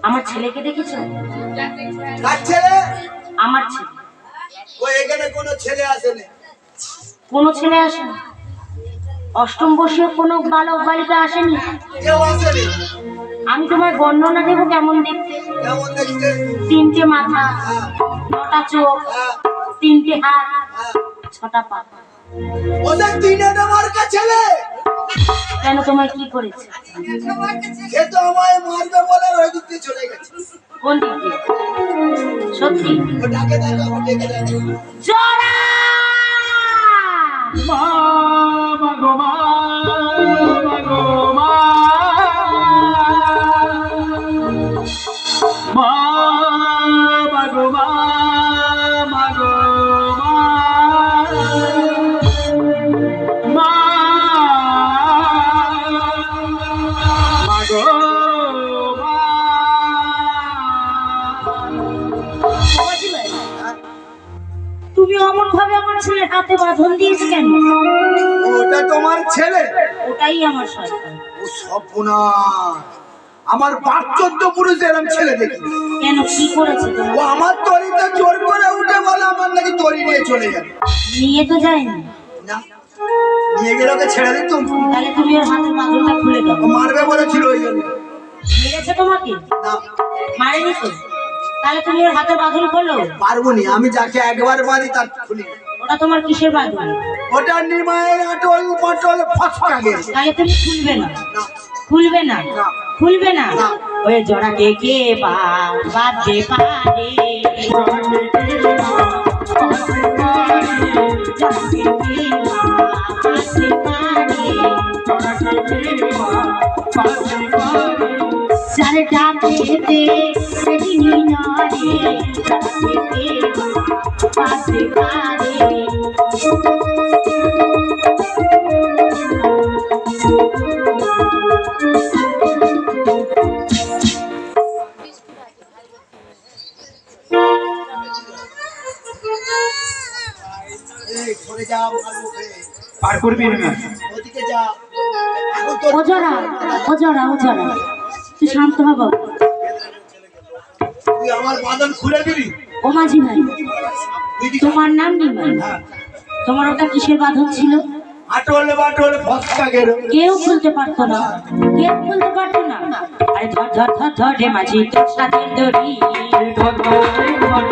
আমার ছেলেকে দেখেছো? আমার ছেলে। এখানে কোনো ছেলে আসেনি। কোনো ছেলে আসেনি? অষ্টম বর্ষীয় কোনো বালক বালিকা আসেনি? কেউ আসেনি। আমি তোমার বর্ণনা দেবো কেমন দেখতে। কেমন দেখতে? 3টে মাথা, 9টা চোখ, 3টে হাত, 6টা পা। ওদের 3টা মার্কা ছেলে। কেন তোমায় কি করেছে? সে তো আমায় মারবে বলে ওই দিকে চলে গেছে। কোন দিকে? সত্যি? ওটাকে দেখাবো, ডেকে দেখাবো। জোরা! মা মাগো মা মাগো মা মা মাগো মা মাগো মা মা মাগো তুমি অমন ভাবে আমার ছেলের হাতে বাঁধন দিয়েছ কেন? ওটা তোমার ছেলে? ওটাই আমার শয়তান। ও সর্বনাশ! আমার 5-14 পুরুষ এরকম ছেলে দেখি। কেন কি করেছে তুমি? ও আমার তরিতে জোর করে উঠে বলে আমার নাকি তরি নিয়ে চলে যাবে। নিয়ে তো যায়নি। না, নিয়ে গেলে ওকে ছেড়ে দিত। তাহলে তুমি ওর হাতের বাঁধনটা খুলে দাও। মারবে বলেছিল ওই জন্য। মেরেছে তোমাকে? না, মারেনি তো। তাহলে তুমি ওর হাতের বাঁধন খোলো। পারবো নি, আমি যাকে একবার মারি তার খুলি। ওটা তোমার কিসের বাঁধন? ওটা নিমায়ের আটল পটল ফসকা গেছে। তাহলে তুমি খুলবে না? খুলবে না? খুলবে না? ওই জোড়াকে কে বাঁধতে পারে? ডাকেতে সেদিনই নরে ডাকেতে পাশে পারে। পার করবি না, ওদিকে যা। ওজরা ওজরা ওজরা, তুই শান্ত হ বাবা। তুই আমার বাঁধন খুলে দিবি? ও মাঝি ভাই, তোমার নাম নিমাই। তোমার ওটা কিসের বাঁধন ছিল? আটল বাটল ফসকা গেল। কেউ খুলতে পারতো না, কেউ খুলতে পারতো না। আরে ধর ধর ধর ধর রে মাঝি তোর সাথে দড়ি, ধর ধর ধর ধর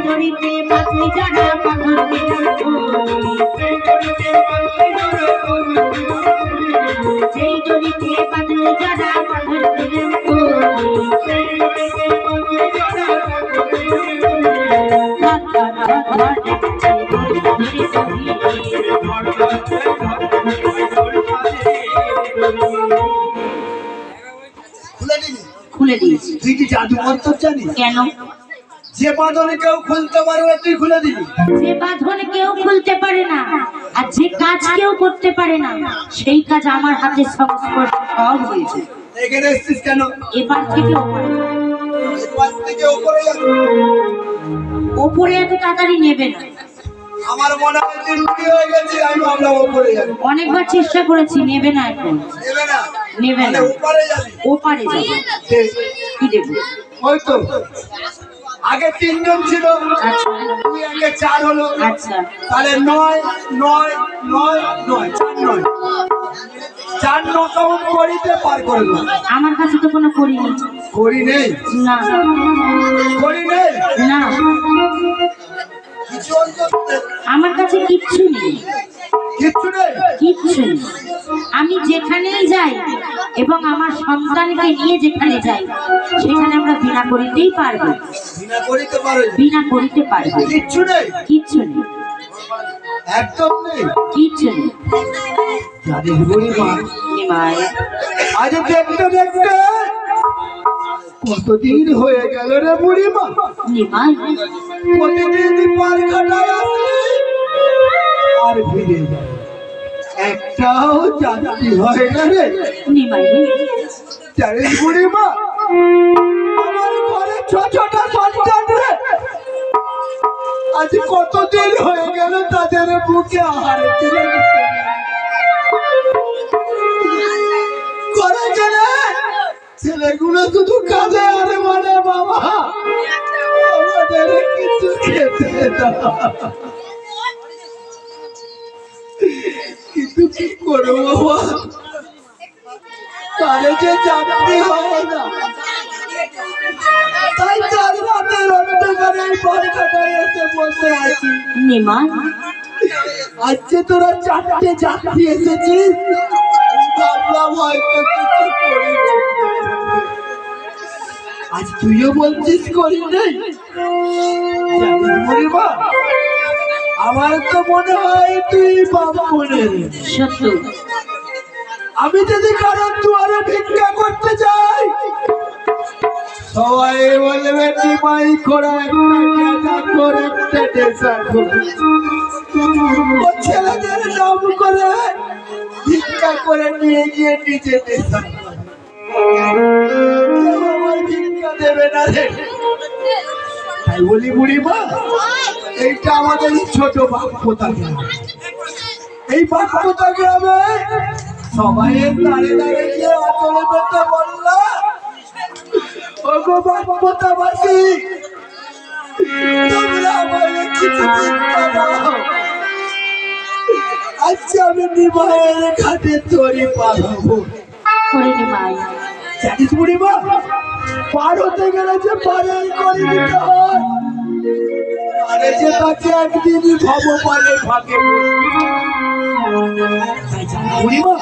দড়িতে বাঁধলি জানা বাঁধন দিলাম, সেই দড়িতে বাঁধলি জানা বাঁধন দিলাম। খুলে দিয়েছি। তুই কি জাদু মন্ত্র জানিস? কেন? যে বাঁধনে কেউ খুলতে পারবে তুই খুলে দিবি। যে বাঁধনে কেউ খুলতে পারে না আর যে কাজ কেউ করতে পারে না, সেই কাজ আমার হাতে সংস্পর্শ সব হয়েছে। এখানে এসছিস কেন? এবার থেকে ওপরে এবার থেকে উপরে যাবি। ওপরে এত তাড়াতাড়ি নেবে না। আমার মনে হয় তুই রুটি হয়ে গেছি, আমি ভাবলাম উপরে যাবি। অনেকবার চেষ্টা করেছি, নেবে না এখন। নেবে না? নেবে না। উপরে যাবি? ওপারে যাবে। কি দেবো? ওই তো আগে 3 জন ছিল, আচ্ছা তুই আগে 4 হলো। আচ্ছা, তাহলে 9 9 9 9 4 9 4 নকাউট করিতে পার করে দেব। আমার কাছে তো কোনো করি নেই। করি নেই? না করি নেই না, কিছু অন্তত আমার কাছে কিচ্ছু নেই, কিচ্ছু নেই। কিচ্ছু নেই। আমি যেখানেই যাই এবং আমার সন্তানকে নিয়ে যেখানে যাই সেখানে আমরা বিনা করিতেই পারবো, বিনা করিতে পারো? বিনা করিতে পারবো। কিচ্ছু নেই, কিচ্ছু নেই, একদম নেই, কিচ্ছু নেই। জানিস বুড়িমা, নিমাই আজ দেখতে দেখতে কতদিন হয়ে গেল রে বুড়িমা। নিমাই প্রতিদিন পার কাটায় আসি আর ফিরে যাই, একটাও যাত্রী হয় না রে। নিমাই জানিস বুড়িমা, আমার ঘরে ছোটটা সন্তান রে, আজ কতদিন হয়ে গেল তাদের বুকে আহার তুলে দিতে করে গেলে ছেলেগুলো শুধু কাঁদে আরে বলে বাবা আমাদের কিছু খেতে দাও। কিন্তু কি করবো বাবা, তাহলে যে চাকরি হয় না, তাই চার রাতের অন্ধকারে ঘর কাটায় এসে বসে আছি। নিমাই আজকে তোরা চারটে যাত্রী এসেছিস, ভাবলাম হয়তো কিছু করি না। আজ তুইও বলছিস করি নাই। জানিস বুড়িমা, আমার তো মনে হয় তুই বাবা মনে রে। সত্য, আমি যদি কারোর দুয়ারে ভিক্ষা করতে যাই সবাই বলবে নিমাই করা একটা করে একটা নেশা করে। ও ছেলেদের নাম করে ভিক্ষা করে নিয়ে গিয়ে নিজে নেশা করে। কেউ আমার ভিক্ষা দেবে না রে। তাই বলি বুড়িমা, এইটা আমাদের ছোট বাপ্পতা গ্রাম। এই বাপ্পতা গ্রামে সবাই দাঁড়িয়ে দাঁড়িয়ে গিয়ে আচলে পেতে বললা, ওগো বাপ্পতাবাসী তোমরা আমাকে কিছু ভিক্ষা দাও, আজকে আমি নিমাইয়ের ঘাটে তরি পাঠাবো। করে নিমাই জানিস বুড়িমা, পার হতে গেলে যে পারের করে দিতে হয়, আরে যে তাকে একদিনই ভগবানের ভাগে বুড়িমা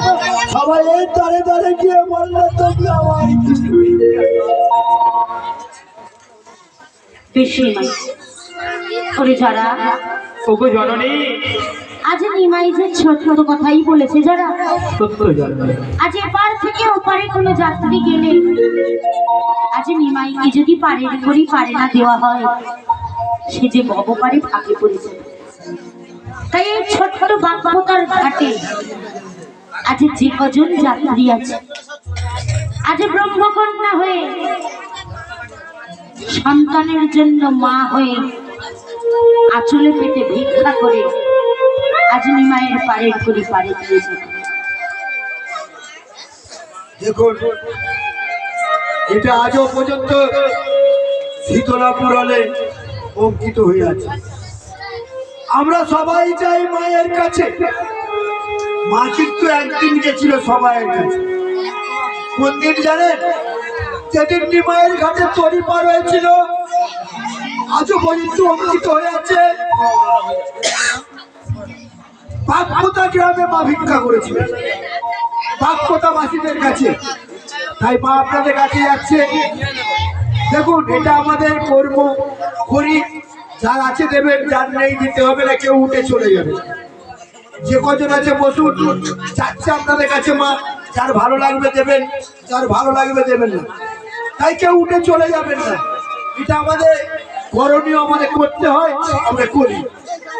সবাই এই দাঁড়ে দাঁড়ে গিয়ে বললো তোমরা আমার কিছু ভিক্ষা দাও। বেশ নিমাই করে যারা ওগো জননী, আজ নিমাই যে ছোট কথাই বলেছে যারা, সত্য জননী। আজ এপার থেকে ওপারে কোনো যাত্রী গেলে আজ নিমাইকে যদি পারের করি পারে না দেওয়া হয়, সে যে ভবপারে ফাঁকে পড়েছে। তাই এই ছোট্ট বাপ্পতার ঘাটে আজ যে কজন যাত্রী আছে, আজ ব্রহ্মকন্যা হয়ে সন্তানের জন্য মা হয়ে আঁচলে পেটে ভিক্ষা করে আজ নিমাইয়ের পারের করি পারে দিয়েছে। দেখুন, এটা আজও পর্যন্ত শীতলা পুরাণে অঙ্কিত হয়ে আছে। আমরা সবাই যাই মায়ের কাছে। মা কিন্তু একদিন গেছিল সবাইয়ের কাছে। কোন দিন জানেন? যেদিন মায়ের ঘাটে তরি পার হয়েছিল, আজও পর্যন্ত অঙ্কিত হয়ে আছে। বাপ্পতা গ্রামে মা ভিক্ষা করেছিলেন বাপ্পতা বাসীদের কাছে। তাই মা আপনাদের কাছে যাচ্ছে। দেখুন, এটা আমাদের কর্ম করি, যার আছে দেবেন, যার নেই দিতে হবে না, কেউ উঠে চলে যাবে। যে কজন আছে বসুন, যাচ্ছে আপনাদের কাছে মা, যার ভালো লাগবে দেবেন, যার ভালো লাগবে দেবেন না। তাই কেউ উঠে চলে যাবেন না। এটা আমাদের করণীয়, আমাদের করতে হয়, আমরা করি।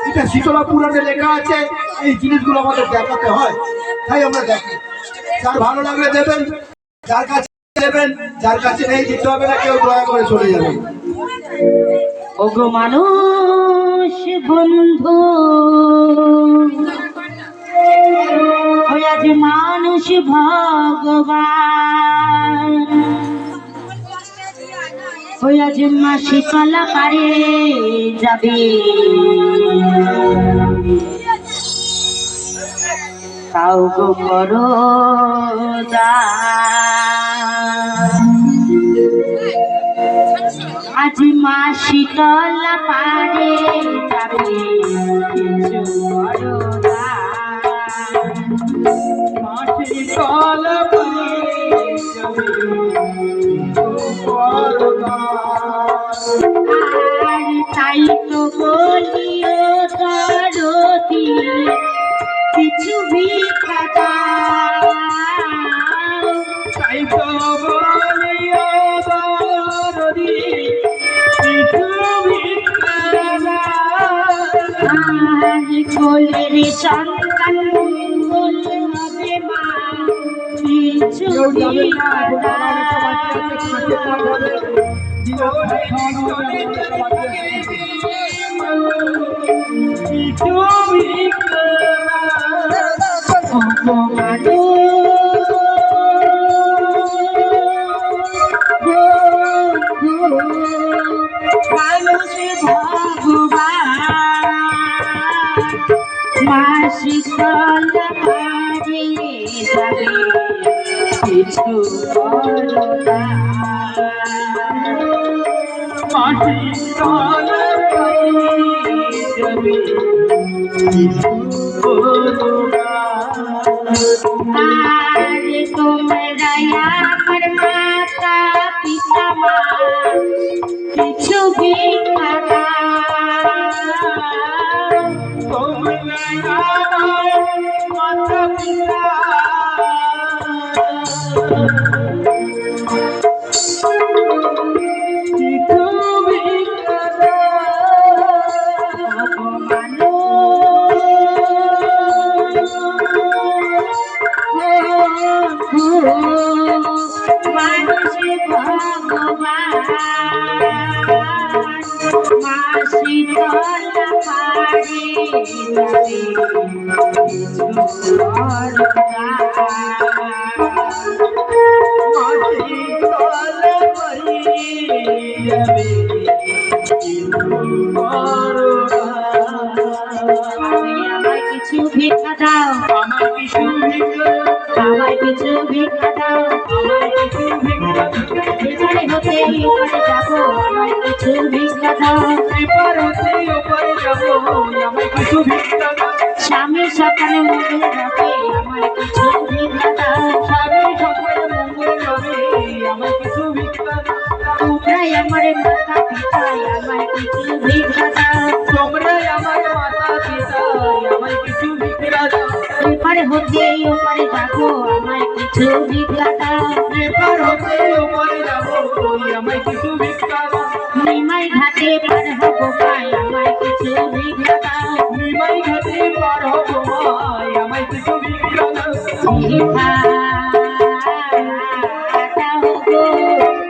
এটা শীতলা পুরাণে লেখা আছে, এই জিনিসগুলো আমাদের দেখাতে হয়, তাই আমরা দেখি। যার ভালো লাগলে দেবেন, যার কাছে দেবেন, যার কাছে নেই দিতে হবে না, কেউ দয়া করে চলে যাবেন। ওগো মানুষ বন্ধু, ওই আজ মানুষ ভগবান, ওই আজ মা শীতলা পারে যাবে, তাও গো করো দান। আজ মা শীতলা পারে যাবে, কিছু করো দান। মাটি কল আর তাই তো বলিও দরদি কিছু ভিক্ষা দাও। তাই তো বলিও দরদি কিছু ভিক্ষা দাও। আর কোলের সন্তান মঙ্গল হবে মা কিছু ভিক্ষা দাও। কিছু ভিক্ষা দাও। মানুষ ভগবান মাসি কলা হারিয়ে যাবে কিছু করো না। মাটি তলা যাবে কিছু করো না। আর তোমরা আমার মাতা পিতা মা কিছু ভিক্ষা দাও। তোমরা আমার মাতা পিতা কিছু ভিক্ষা দাও। মানুষ ভগবান মাসি তলা পারে যাবে কিছু করো না। মাটি তলা যাবে কিছু করো না। আমায় কিছু ভিক্ষা দাও। আমার কিছু ভিক্ষা আমায় কিছু ভিক্ষা দাও। আমার কিছু ভিক্ষা এখানে হতে ওখানে যাবো আমায় কিছু ভিক্ষা দাও। এবার হতে ওপারে যাবো আমায় কিছু ভিক্ষা দাও। স্বামী সকালে মঙ্গল যাবে আমায় কিছু ভিক্ষা দাও। স্বামী সকালে মঙ্গল যাবে আমায় কিছু ভিক্ষা দাও। তোমরাই আমার মাতা পিতা আমায় কিছু ভিক্ষা দাও। তোমরাই আমার মাতা পিতা আমায় কিছু ভিক্ষা দাও। এপারে হতে ওপারে যাবো আমায় কিছু ভিক্ষা দাও। এবার হতে ওপারে যাবো আমায় কিছু ভিক্ষা দাও। নিমাই ঘাটে পার হবো ভাই আমায় কিছু ভিক্ষা দাও। নিমাই ঘাটে পার হবো মাই আমায় কিছু ভিক্ষা দাও। ভিক্ষা দাও গো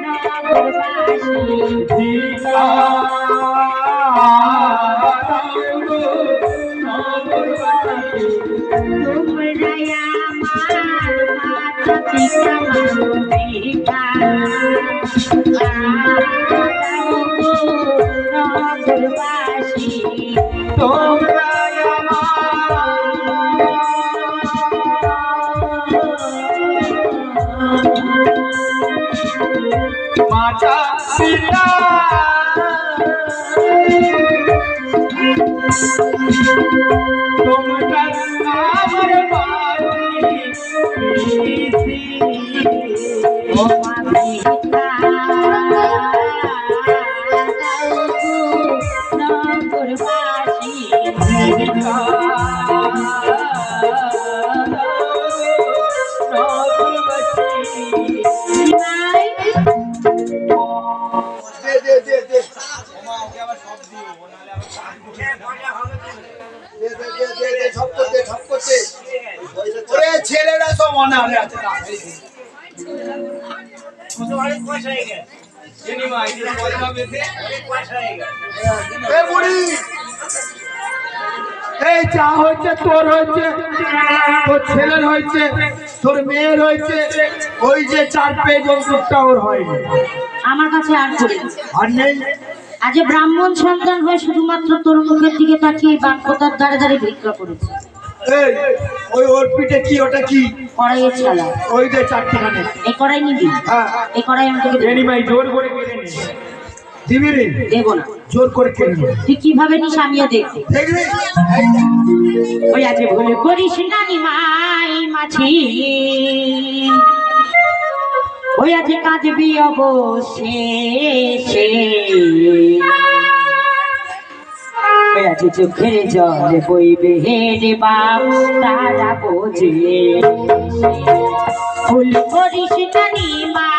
নগরবাসী। ভিক্ষা দাও গো নগরবাসী। তোমরাই আমার মাতা পিতা ভিক্ষা দাও গো নগরবাসী। তোমরাই আমার মাতা পিতা তোমরা আমার বাড়ি ও মা ভিক্ষা দাও গো নগরবাসী। নিমাই দে সব করতে ওরে ছেলেরা সব অনারে আছে এ বুড়ি এই যা হয়েছে তোর হয়েছে তোর ছেলের হয়েছে তোর মেয়ের হয়েছে ওই যে 4 পেজ অঙ্কুরটা ওর হয়নি আমার কাছে আর করি আর নেই আজ ব্রাহ্মণ সন্তান হয়ে শুধুমাত্র তোর মুখের দিকে তাকিয়ে বাক্যতার দ্বারে দ্বারে ভিক্ষা করেছে। এই ওই ওর পিঠে কি ওটা কি কড়াইয়ের ছালা ওই যে 4টিখানে এই কড়াই নিবি? হ্যাঁ এই কড়াই আমি তোকে দেবো। ভাই জোর করে কেড়ে নে। দিবি রে দেবো না। জোর করে কেড়ে নে তুই কিভাবে নিস আমিও দেখবি। দেখবি এই দেখ। ওই আজ ভুলে করিস না নিমাই মাছি ওই আজ কাঁদবি অবশেষে, ওই আজ চোখের জল বইবে রে বাপ, তারা বোঝে